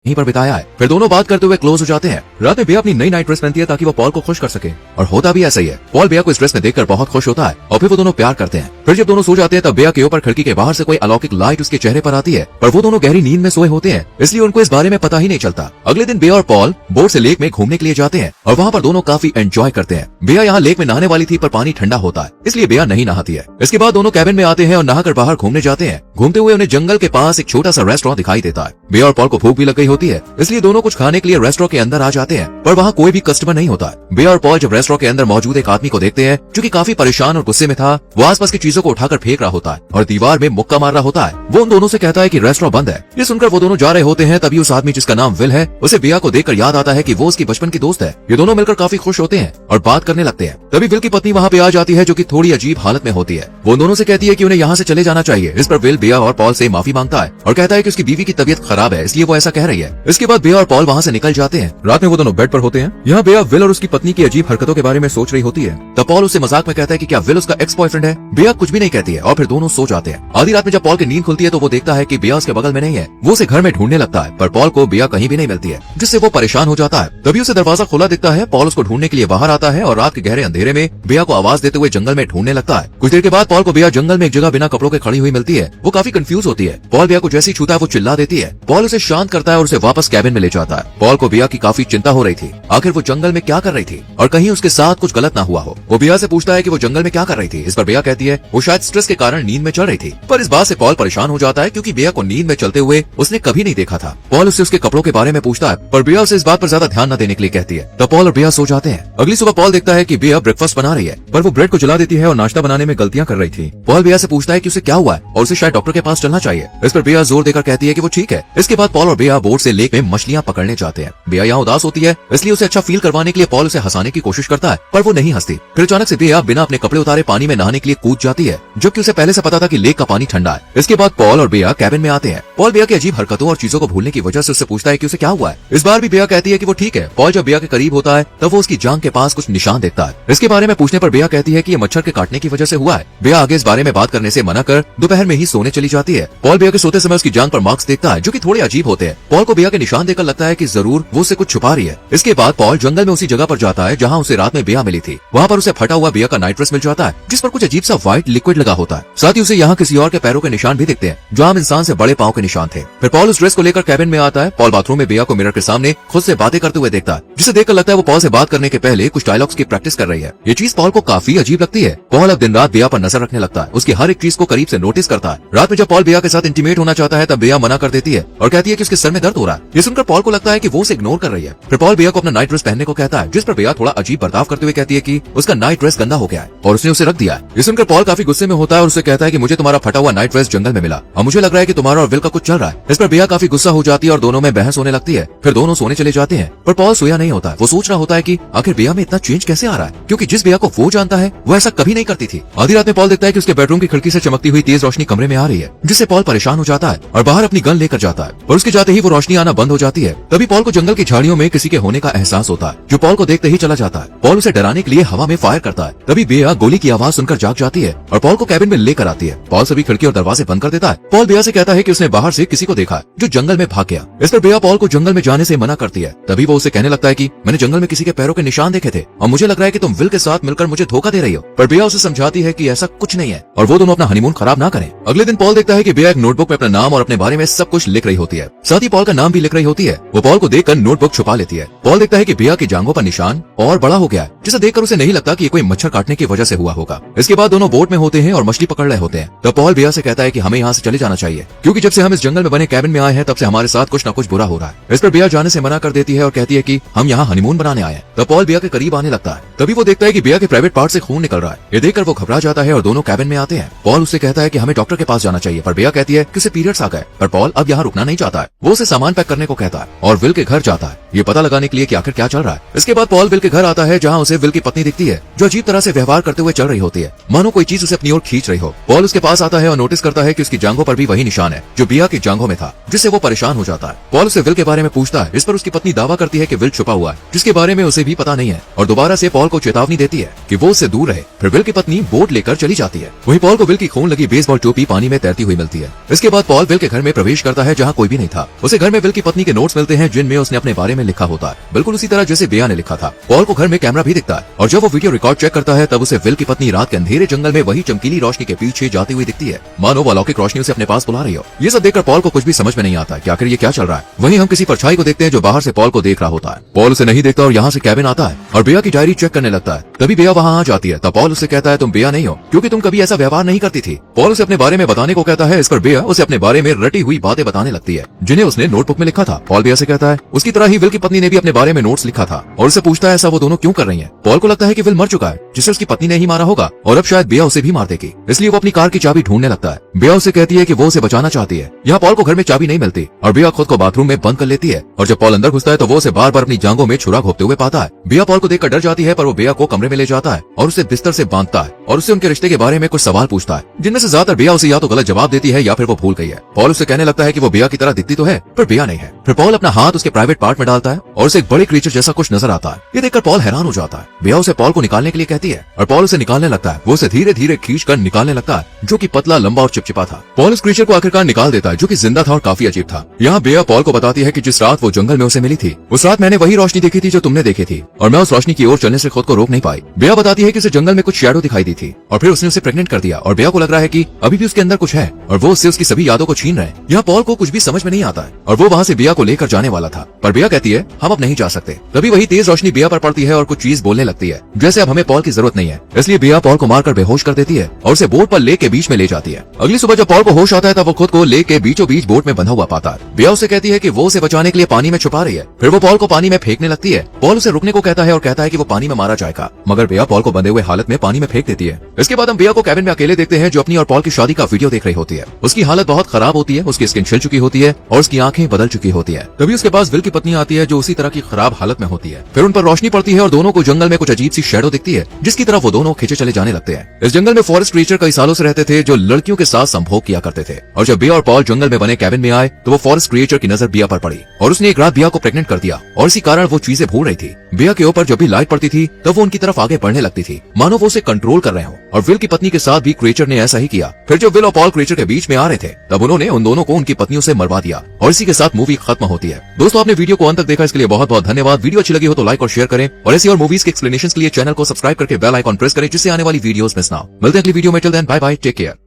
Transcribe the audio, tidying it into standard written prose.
यहीं पर बिताया है। फिर दोनों बात करते हुए क्लोज हो जाते हैं। रात में बेया अपनी नई नाइट ड्रेस पहनती है ताकि वो पॉल को खुश कर सके, और होता भी ऐसा ही है। पॉल बेया को इस ड्रेस में देखकर बहुत खुश होता है और फिर वो दोनों प्यार करते हैं। फिर जब दोनों सो जाते हैं तब बेया के ऊपर खिड़की के बाहर से कोई अलौकिक लाइट उसके चेहरे पर आती है, पर वो दोनों गहरी नींद में सोए होते हैं, इसलिए उनको इस बारे में पता ही नहीं चलता। अगले दिन बेया और पॉल बोट से लेक में घूमने के लिए जाते हैं और वहाँ पर दोनों काफी एंजॉय करते हैं। बेया यहाँ लेक में नहाने वाली थी पर पानी ठंडा होता है, इसलिए बेया नहीं नहाती है। इसके बाद दोनों कैबिन में आते हैं और नहाकर बाहर घूमने जाते हैं। घूमते हुए उन्हें जंगल के पास एक छोटा सा रेस्टोरेंट दिखाई देता है। बेया और पॉल को भूख भी लग गई होती है, इसलिए दोनों कुछ खाने के लिए रेस्टोरेंट के अंदर आ जाते हैं, पर वहाँ कोई भी कस्टमर नहीं होता। बेया और पॉल जब रेस्टोरेंट के अंदर मौजूद एक आदमी को देखते हैं जो कि काफी परेशान और गुस्से में था, वो आसपास की चीजों को उठाकर फेंक रहा होता है और दीवार में मुक्का मार रहा होता है। वो उन दोनों से कहता है कि रेस्टोरेंट बंद है। ये सुनकर वो दोनों जा रहे होते हैं, तभी उस आदमी जिसका नाम विल है उसे बेया को देखकर याद आता है कि वो उसकी बचपन की दोस्त है। ये दोनों मिलकर काफी खुश होते हैं और बात करने लगते हैं। तभी विल की पत्नी वहाँ पे आ जाती है जो कि थोड़ी अजीब हालत में होती है। वो दोनों से कहती है कि उन्हें यहाँ से चले जाना चाहिए। इस पर विल बेया और पॉल से माफी मांगता है और कहता है कि उसकी बीवी की तबीयत खराब है, इसलिए वो ऐसा कह रही है। इसके बाद बेया और पॉल वहाँ से निकल जाते हैं। रात में वो दोनों बेड पर होते हैं। यहाँ बेया विल और उसकी पत्नी की अजीब हरकतों के बारे में सोच रही होती है। तब पॉल उससे मजाक में कहता है कि क्या विल उसका एक्स बॉयफ्रेंड है। बेया कुछ भी नहीं कहती है और फिर दोनों सो जाते हैं। आधी रात में जब पॉल की नींद खुलती है तो वो देखता है कि बेया उसके बगल में नहीं है। वो उसे घर में ढूंढने लगता है, पर पॉल को बेया कहीं भी नहीं मिलती है, जिससे वो परेशान हो जाता है। तभी उसे दरवाजा खुला दिखता है। पॉल उसको ढूंढने के लिए बाहर आता है और रात के गहरे अंधेरे में बेया को आवाज देते हुए जंगल में ढूंढने लगता है। कुछ देर के बाद पॉल को बेया जंगल में एक जगह बिना कपड़ों के खड़ी हुई मिलती है। वो काफी कंफ्यूज होती है। पॉल बेया को जैसे ही छूता है वो चिल्ला देती है। पॉल उसे शांत करता है और उसे वापस कैबिन में ले जाता है। पॉल को बेया की काफी चिंता हो रही थी, आखिर वो जंगल में क्या कर रही थी और कहीं उसके साथ कुछ गलत ना हुआ हो। वो बेया से पूछता है कि वो जंगल में क्या कर रही थी। इस पर बेया कहती है वो शायद स्ट्रेस के कारण नींद में चल रही थी, पर इस बात से पॉल परेशान हो जाता है क्योंकि बेया को नींद में चलते हुए उसने कभी नहीं देखा था। पॉल उससे उसके कपड़ों के बारे में पूछता है, पर बेया उसे इस बात पर ज्यादा ध्यान न देने के लिए कहती है। तब पॉल और बेया सो जाते हैं। अगली सुबह पॉल देखता है कि बेया ब्रेकफास्ट बना रही है, पर वो ब्रेड को जला देती है और नाश्ता बनाने में गलतियां कर रही थी। पॉल बेया से पूछता है कि उसे क्या हुआ है और उसे शायद डॉक्टर के पास चलना चाहिए। इस पर बेया जोर देकर कहती है कि वो ठीक है। इसके बाद पॉल और बेया बोट से लेक में मछलियां पकड़ने जाते हैं। बेया यहाँ उदास होती है, इसलिए उसे अच्छा फील करवाने के लिए पॉल उसे हंसाने की कोशिश करता है, पर वो नहीं हंसती। फिर अचानक से बेया बिना अपने कपड़े उतारे पानी में नहाने के लिए कूद जाती है, जबकि उसे पहले से पता था कि लेक का पानी ठंडा है। इसके बाद पॉल और बेया कैबिन में आते हैं। पॉल बेया की अजीब हरकतों और चीजों को भूलने की वजह से उससे पूछता है कि उसे क्या हुआ है। इस बार भी बेया कहती है कि वो ठीक है। पॉल जब बेया के करीब होता है तब वो उसकी जांघ के पास कुछ निशान देखता है। इसके बारे में पूछने पर बेया कहती है कि ये मच्छर के काटने की वजह से हुआ है। बेया आगे इस बारे में बात करने से मना कर दोपहर में ही सोने चली जाती है। पॉल बेया के सोते समय उसकी जांघ पर मार्क्स देखता है जो कि थोड़े अजीब होते हैं। पॉल को बेया के निशान देखकर लगता है कि जरूर वो उसे कुछ छुपा रही है। इसके बाद पॉल जंगल में उसी जगह पर जाता है जहाँ उसे रात में बेया मिली थी। वहाँ पर उसे फटा हुआ बेया का नाइट ड्रेस मिल जाता है जिस पर कुछ अजीब सा व्हाइट लिक्विड लगा होता है। साथ ही उसे यहाँ किसी और के पैरों के निशान भी दिखते हैं जो आम इंसान से बड़े पाँव के निशान थे। फिर पॉल उस ड्रेस को लेकर कैबिन में आता है। पॉल बाथरूम में बेया को मिरर के सामने खुद से बातें करते हुए देखता है, जिसे देखकर लगता है वो पॉल से बात करने के पहले कुछ डायलॉग्स की प्रैक्टिस कर रही है। ये चीज पॉल को काफी अजीब लगती है। पॉल अब दिन रात बेया पर नजर रखने लगता है, उसकी हर एक चीज को करीब से नोटिस करता है। रात में जब पॉल बेया के साथ इंटीमेट होना चाहता है तब बेया मना कर देती है और कहती है कि उसके सर में दर्द हो रहा है। ये सुनकर पॉल को लगता है कि वो उसे इग्नोर कर रही है। फिर पॉल बेया को अपना नाइट ड्रेस पहनने को कहता है, जिस पर बेया थोड़ा अजीब बर्ताव करते हुए कहती है कि उसका नाइट ड्रेस गंदा हो गया है और उसने उसे रख दिया है। ये सुनकर पॉल काफी गुस्से में होता है और उसे कहता है कि मुझे तुम्हारा फटा हुआ नाइट ड्रेस जंगल में मिला और मुझे लग रहा है कि तुम्हारा और विल का कुछ चल रहा है। इस पर बेया काफी गुस्सा हो जाती है और दोनों में बहस होने लगती है। फिर दोनों सोने चले जाते हैं, पर पॉल सोया नहीं होता है। वो सोच रहा होता है कि आखिर बेया में इतना चेंज कैसे आ रहा है, क्योंकि जिस बेया को वो जानता है वो ऐसा कभी नहीं करती थी। आधी रात में पॉल देखता है कि उसके बेडरूम की खिड़की से चमकती हुई तेज रोशनी कमरे में आ रही है, जिससे पॉल परेशान हो जाता है और बाहर अपनी गन लेकर जाता है, पर उसके जाते ही वो रोशनी आना बंद हो जाती है। तभी पॉल को जंगल की झाड़ियों में किसी के होने का एहसास होता है, जो पॉल को देखते ही चला जाता है। पॉल उसे डराने के लिए हवा में फायर करता है। तभी बेया गोली की आवाज सुनकर जाग जाती है और पॉल को कैबिन में लेकर आती है। पॉल सभी खिड़की और दरवाजे बंद कर देता है। पॉल बेया से कहता है कि उसने बाहर से किसी को देखा है जो जंगल में भाग गया। इस पर बेया पॉल को जंगल में जाने से मना करती है। तभी वो उसे कहने लगता है कि मैंने जंगल में किसी के पैरों के निशान देखे थे और मुझे लग रहा है कि तुम विल के साथ मिलकर मुझे धोखा दे रही हो। पर बेया उसे समझाती है कि ऐसा कुछ नहीं है और वो दोनों अपना हनीमून खराब ना करें। अगले दिन पॉल देखता है कि बेया एक नोटबुक में अपना नाम और अपने बारे में सब कुछ लिख रही होती है, साथ ही पॉल का नाम भी लिख रही होती है। वो पॉल को देखकर नोटबुक छुपा लेती है। पॉल देखता है कि बेया की जांघों पर निशान और बड़ा हो गया है, जिसे देखकर उसे नहीं लगता कि ये कोई मच्छर काटने की वजह से हुआ होगा। इसके बाद दोनों बोट में होते हैं और मछली पकड़ रहे होते हैं। तब पॉल बेया से कहता है कि हमें यहाँ से चले जाना चाहिए, क्योंकि जब से हम इस जंगल में बने कैबिन में आए हैं तब से हमारे साथ कुछ न कुछ बुरा हो रहा है। इस पर बेया जाने से मना कर देती है और कहती है कि हम यहाँ हनीमून बनाने आए हैं। तब पॉल बेया के करीब आने लगता है। तभी वो देखता है कि बेया के प्राइवेट पार्ट से खून निकल रहा है। ये देखकर वो घबरा जाता है और दोनों कैबिन में आते हैं। पॉल उससे कहता है कि हमें डॉक्टर के पास जाना चाहिए, पर बेया कहती है कि उसे पीरियड्स आ गए। पर पॉल अब यहाँ रुकना नहीं चाहता है। वो उसे सामान पैक करने को कहता है और विल के घर जाता है। ये पता लगाने के लिए कि आखिर क्या चल रहा है। इसके बाद पॉल विल के घर आता है, जहाँ उसे विल की पत्नी दिखती है जो अजीब तरह से व्यवहार करते हुए चल रही होती है, मानो कोई चीज उसे अपनी ओर खींच रही हो। पॉल उसके पास आता है और नोटिस करता है कि उसकी जांघों पर भी वही निशान है जो बिया की जांघों में था, जिससे वो परेशान हो जाता है। पॉल उसे विल के बारे में पूछता है, इस पर उसकी पत्नी दावा करती है कि विल छुपा हुआ है, जिसके बारे में उसे भी पता नहीं है, और दोबारा से पॉल को चेतावनी देती है कि वो उससे दूर रहे। फिर विल की पत्नी बोट लेकर चली जाती है। वहीं पॉल को विल की खून लगी बेसबॉल टोपी पानी में तैरती हुई मिलती है। इसके बाद पॉल विल के घर में प्रवेश करता है, जहाँ कोई भी नहीं था। उसे घर में विल की पत्नी के नोट्स मिलते हैं, जिनमें उसने अपने बारे में लिखा होता है, बिल्कुल उसी तरह जैसे बिया ने लिखा था। पॉल को घर में कैमरा भी दिखता है, और जब वो वीडियो रिकॉर्ड चेक करता है तब उसे विल की पत्नी रात के अंधेरे जंगल में वही चमकीली रोशनी के पीछे जाती हुई दिखती है, मानो वो अलौकिक रोशनी उसे अपने पास बुला रही हो। ये सब देखकर पॉल को कुछ भी समझ में नहीं आता कि आखिर ये क्या चल रहा है। वहीं हम किसी परछाई को देखते हैं जो बाहर से पॉल को देख रहा होता है। पॉल उसे नहीं देखता और यहाँ से कैबिन आता है और बिया की डायरी चेक करने लगता है। तभी बिया वहाँ आ जाती है। तब पॉल उससे कहता है, तुम बिया नहीं हो, क्योंकि तुम कभी ऐसा व्यवहार नहीं करती थी। पॉल उसे अपने बारे में बताने को कहता है। इस पर बिया उसे अपने बारे में रटी हुई बातें बताने लगती है, जिन्हें उसने नोटबुक में लिखा था। पॉल बिया से कहता है उसकी तरह ही विल की पत्नी ने भी अपने बारे में नोट्स लिखा था, और उससे पूछता है ऐसा वो दोनों क्यों कर रही है। पॉल को लगता है कि विल मर चुका है, जिसे उसकी पत्नी ने ही मारा होगा, और अब शायद बिया उसे भी मार देगी, इसलिए वो अपनी कार की चाबी ढूंढने लगता है। बिया उसे कहती है कि वो उसे बचाना चाहती है। यहाँ पॉल को घर में चाबी नहीं मिलती और बिया खुद को बाथरूम में बंद कर लेती है, और जब पॉल अंदर घुसता है तो वो उसे बार बार अपनी जांघों में छुरा घोंपते हुए पाता है। बिया पॉल को देखकर डर जाती है, पर वो बिया को कमरे में ले जाता है और उसे बिस्तर से बांधता है और उससे उनके रिश्ते के बारे में कुछ सवाल पूछता है, जिनमें से ज्यादातर बिया उसे या तो गलत जवाब देती है या फिर वो भूल गई है। पॉल उसे कहने लगता है कि वो बिया की तरह दिखती तो है, पर बिया नहीं है। फिर पॉल अपना हाथ उसके प्राइवेट पार्ट में डालता है और उसे एक बड़े क्रीचर जैसा कुछ नजर आता है। ये देखकर पॉल हैरान हो जाता है। बिया उसे पॉल को निकालने के लिए कहती है और पॉल उसे निकालने लगता है। वो उसे धीरे धीरे खींच कर निकालने लगता है, जो कि पतला, लंबा और चिपचिपा था। पॉल उस क्रीचर को आखिरकार निकाल देता है, जो कि जिंदा था और काफी अजीब था। यहाँ बिया पॉल को बताती है कि जिस रात वो जंगल में उसे मिली थी, उस रात मैंने वही रोशनी देखी थी जो तुमने देखी थी, और मैं उस रोशनी की ओर चलने से खुद को रोक नहीं पाई। बिया बताती है कि उसे जंगल में कुछ शैडो दिखाई दी थी, और फिर उसने उसे प्रेग्नेंट कर दिया, और बिया को लग रहा है कि अभी भी उसके अंदर कुछ है और वो उससे उसकी सभी यादों को छीन रहे हैं। यहाँ पॉल को कुछ भी समझ में नहीं आता है और वो वहाँ से बिया को लेकर जाने वाला था, पर बिया कहती है हम अब नहीं जा सकते। तभी वही तेज रोशनी बिया पर पड़ती है और कुछ चीज बोलने लगती है, जैसे अब हमें पॉल की जरूरत नहीं है। इसलिए बिया पॉल को मारकर बेहोश कर देती है और उसे बोट पर लेक के बीच में ले जाती है। अगली सुबह जब पॉल को होश आता है तब वो खुद को लेक के बीचों बीच बोट में बंधा हुआ पाता है। बिया उसे कहती है कि वो उसे बचाने के लिए पानी में छुपा रही है। फिर वो पॉल को पानी में फेंकने लगती है। पॉल उसे रुकने को कहता है और कहता है कि वो पानी में मारा जाएगा, मगर बिया पॉल को बंधे हुए हालत में पानी में फेंक देती है। इसके बाद हम बिया को कैबिन में अकेले देखते हैं, जो अपनी और पॉल की शादी का वीडियो देख रही होती है। उसकी हालत बहुत खराब होती है, उसकी स्किन छिल चुकी होती है और उसकी आंखें बदल चुकी होती है। तभी उसके पास विल की पत्नी आती है, जो उसी तरह की खराब हालत में होती है। फिर उन पर रोशनी पड़ती है और दोनों को जंगल में कुछ अजीब सी शैडो दिखती है, जिसकी तरफ वो दोनों खींचे चले जाने लगते हैं। इस जंगल में फॉरेस्ट क्रीचर कई सालों से रहते थे, जो लड़कियों के साथ संभोग किया करते थे, और जब बिया और पॉल जंगल में बने कैबिन में आए तो वो फॉरेस्ट क्रीचर की नजर बिया पर पड़ी और उसने एक रात बिया को प्रेग्नेंट कर दिया, और इसी कारण वो चीजें भूल रही थी। बिया के ऊपर जब भी लाइट पड़ती थी तब वो उनकी तरफ आगे बढ़ने लगती थी, मानो वो उसे कंट्रोल कर रहे हो। और विल की पत्नी के साथ भी क्रीचर ने ऐसा ही किया। फिर जब विल और पॉल क्रीचर के बीच में आ रहे थे तब उन्होंने उन दोनों को उनकी पत्नियों से मरवा दिया, और इसी के साथ मूवी खत्म होती है। दोस्तों, आपने वीडियो को अंत तक देखा, इसके लिए बहुत बहुत धन्यवाद। वीडियो अच्छी लगी हो तो लाइक और शेयर करें, और ऐसी और मूवीज के एक्सप्लेनेशंस के लिए चैनल को सब्सक्राइब करके बेल आइकॉन प्रेस करें, जिससे आने वाली वीडियोस मिस ना हो। मिलते हैं अगली वीडियो में। Till then bye bye, take care.